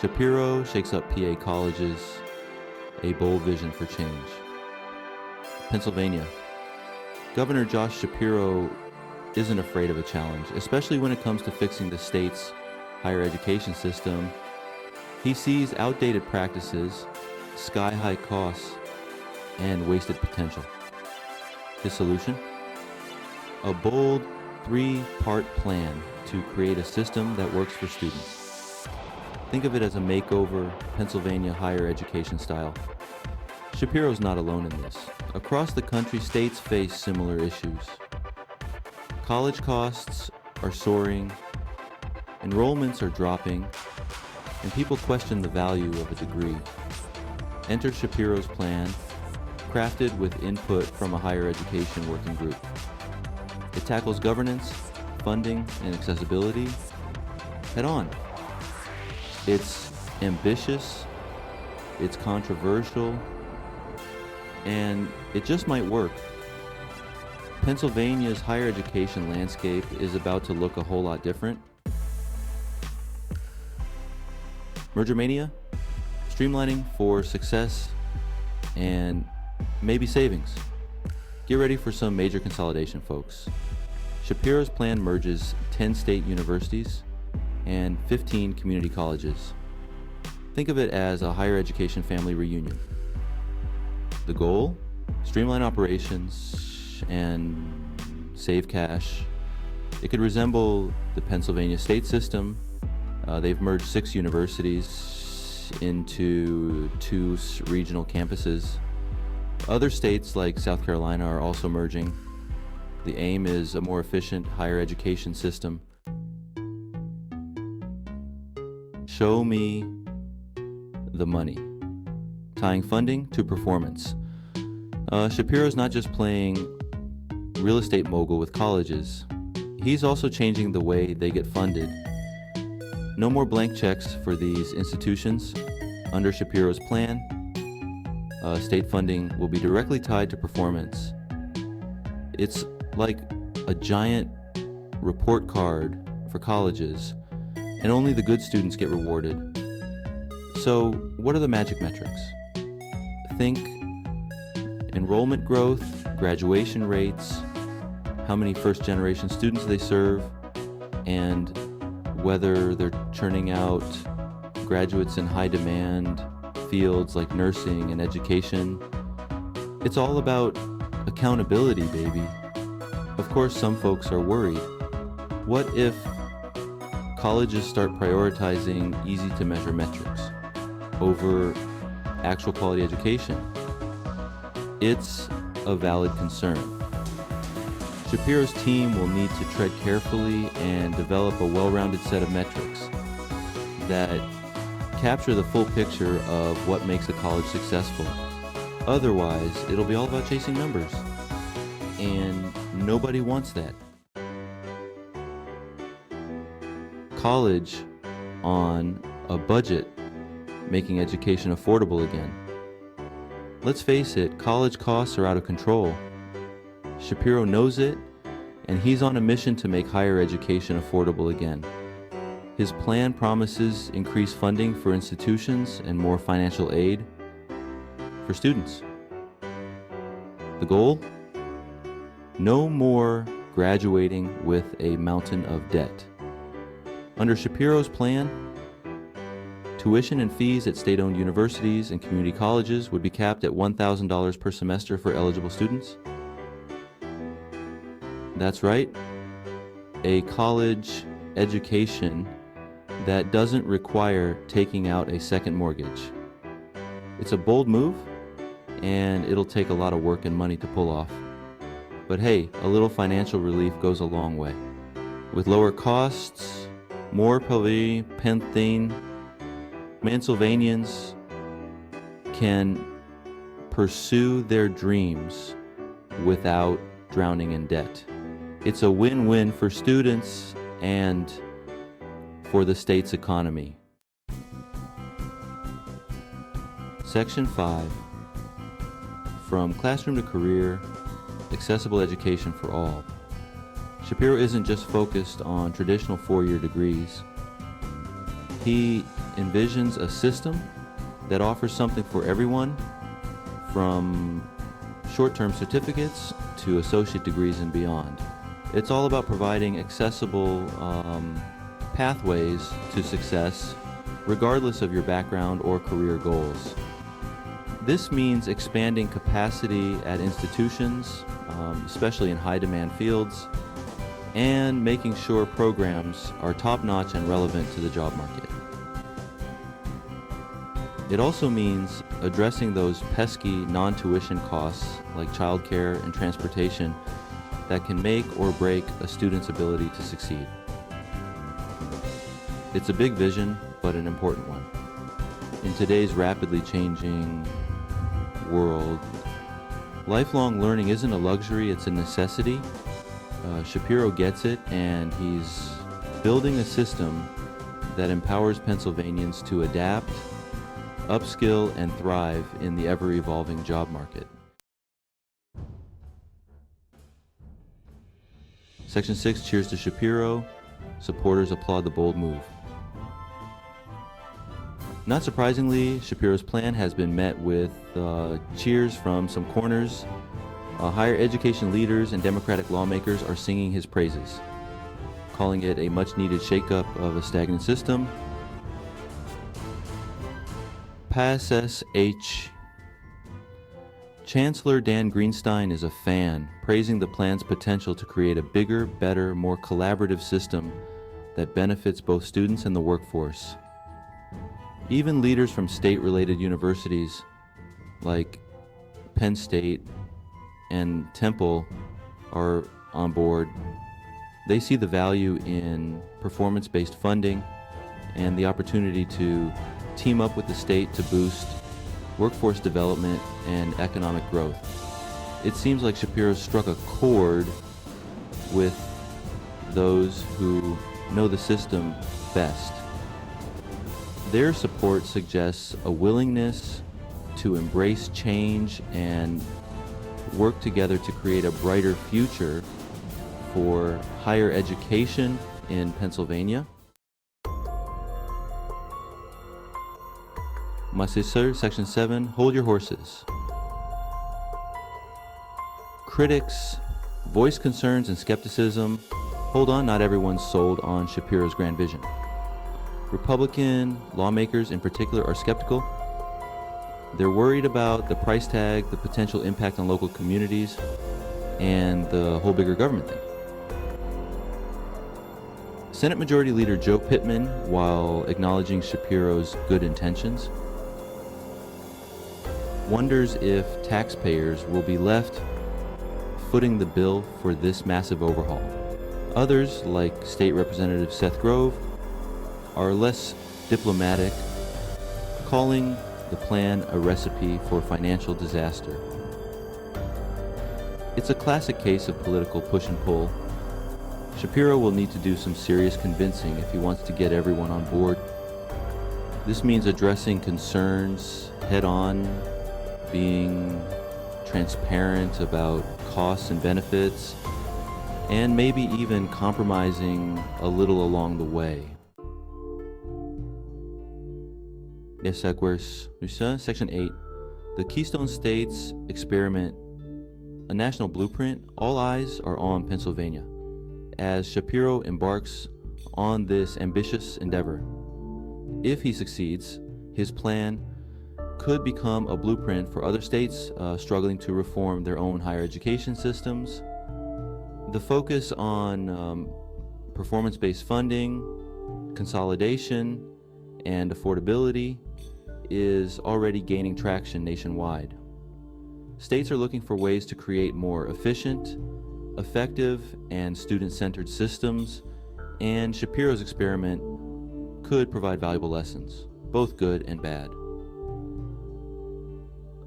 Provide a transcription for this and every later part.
Shapiro shakes up PA colleges, a bold vision for change. Pennsylvania. Governor Josh Shapiro isn't afraid of a challenge, especially when it comes to fixing the state's higher education system. He sees outdated practices, sky-high costs, and wasted potential. His solution? A bold three-part plan to create a system that works for students. Think of it as a makeover Pennsylvania higher education style. Shapiro's not alone in this. Across the country, states face similar issues. College costs are soaring, enrollments are dropping, and people question the value of a degree. Enter Shapiro's plan, crafted with input from a higher education working group. It tackles governance, funding, and accessibility head on. It's ambitious, it's controversial, and it just might work. Pennsylvania's higher education landscape is about to look a whole lot different. Merger mania, streamlining for success, and maybe savings. Get ready for some major consolidation, folks. Shapiro's plan merges 10 state universities and 15 community colleges. Think of it as a higher education family reunion. The goal? Streamline operations and save cash. It could resemble the Pennsylvania state system. They've merged 6 universities into 2 regional campuses. Other states like South Carolina are also merging. The aim is a more efficient higher education system. Show me the money. Tying funding to performance. Shapiro's not just playing real estate mogul with colleges. He's also changing the way they get funded. No more blank checks for these institutions. Under Shapiro's plan, state funding will be directly tied to performance. It's like a giant report card for colleges, and only the good students get rewarded. So, what are the magic metrics? Think enrollment growth, graduation rates, how many first-generation students they serve, and whether they're churning out graduates in high-demand fields like nursing and education. It's all about accountability, baby. Of course, some folks are worried. What if colleges start prioritizing easy-to-measure metrics over actual quality education? It's a valid concern. Shapiro's team will need to tread carefully and develop a well-rounded set of metrics that capture the full picture of what makes a college successful. Otherwise, it'll be all about chasing numbers, and nobody wants that. College on a budget, making education affordable again. Let's face it, college costs are out of control. Shapiro knows it, and he's on a mission to make higher education affordable again. His plan promises increased funding for institutions and more financial aid for students. The goal? No more graduating with a mountain of debt. Under Shapiro's plan, tuition and fees at state-owned universities and community colleges would be capped at $1,000 per semester for eligible students. That's right, a college education that doesn't require taking out a second mortgage. It's a bold move, and it'll take a lot of work and money to pull off. But hey, a little financial relief goes a long way. With lower costs, more Pennsylvanians can pursue their dreams without drowning in debt. It's a win-win for students and for the state's economy. Section 5. From classroom to career, accessible education for all. Shapiro isn't just focused on traditional 4-year degrees. He envisions a system that offers something for everyone, from short-term certificates to associate degrees and beyond. It's all about providing accessible pathways to success, regardless of your background or career goals. This means expanding capacity at institutions, especially in high-demand fields, and making sure programs are top-notch and relevant to the job market. It also means addressing those pesky non-tuition costs like childcare and transportation that can make or break a student's ability to succeed. It's a big vision, but an important one. In today's rapidly changing world, lifelong learning isn't a luxury, it's a necessity. Shapiro gets it, and he's building a system that empowers Pennsylvanians to adapt, upskill, and thrive in the ever-evolving job market. Section 6 cheers to Shapiro. Supporters applaud the bold move. Not surprisingly, Shapiro's plan has been met with cheers from some corners. Higher education leaders and Democratic lawmakers are singing his praises, calling it a much-needed shakeup of a stagnant system. PASSH. Chancellor Dan Greenstein is a fan, praising the plan's potential to create a bigger, better, more collaborative system that benefits both students and the workforce. Even leaders from state-related universities like Penn State and Temple are on board. They see the value in performance-based funding and the opportunity to team up with the state to boost workforce development and economic growth. It seems like Shapiro struck a chord with those who know the system best. Their support suggests a willingness to embrace change and work together to create a brighter future for higher education in Pennsylvania. Masisur, Section 7, hold your horses. Critics voice concerns and skepticism. Hold on, not everyone's sold on Shapiro's grand vision. Republican lawmakers in particular are skeptical. They're worried about the price tag, the potential impact on local communities, and the whole bigger government thing. Senate Majority Leader Joe Pittman, while acknowledging Shapiro's good intentions, wonders if taxpayers will be left footing the bill for this massive overhaul. Others, like State Representative Seth Grove, are less diplomatic, calling the plan a recipe for financial disaster. It's a classic case of political push and pull. Shapiro will need to do some serious convincing if he wants to get everyone on board. This means addressing concerns head-on, being transparent about costs and benefits, and maybe even compromising a little along the way. Section 8. The Keystone States Experiment, a national blueprint. All eyes are on Pennsylvania as Shapiro embarks on this ambitious endeavor. If he succeeds, his plan could become a blueprint for other states struggling to reform their own higher education systems. The focus on performance-based funding, consolidation, and affordability is already gaining traction nationwide. States are looking for ways to create more efficient, effective, and student-centered systems, and Shapiro's experiment could provide valuable lessons, both good and bad.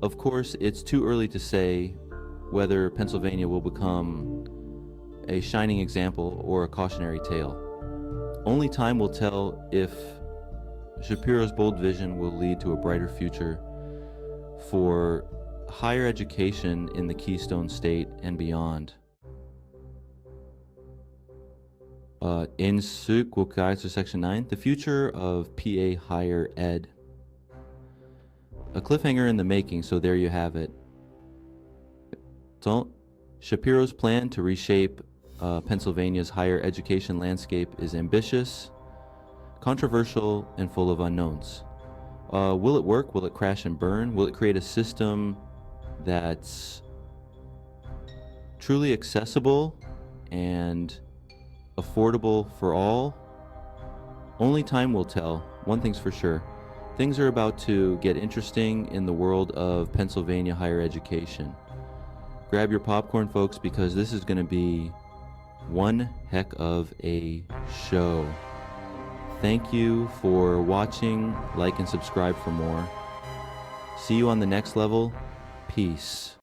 Of course, it's too early to say whether Pennsylvania will become a shining example or a cautionary tale. Only time will tell if Shapiro's bold vision will lead to a brighter future for higher education in the Keystone State and beyond. In Suk Section 9, the future of PA higher ed. A cliffhanger in the making, so there you have it. So, Shapiro's plan to reshape Pennsylvania's higher education landscape is ambitious, controversial, and full of unknowns. Will it work? Will it crash and burn? Will it create a system that's truly accessible and affordable for all? Only time will tell. One thing's for sure. Things are about to get interesting in the world of Pennsylvania higher education. Grab your popcorn, folks, because this is going to be one heck of a show. Thank you for watching. Like and subscribe for more. See you on the next level. Peace.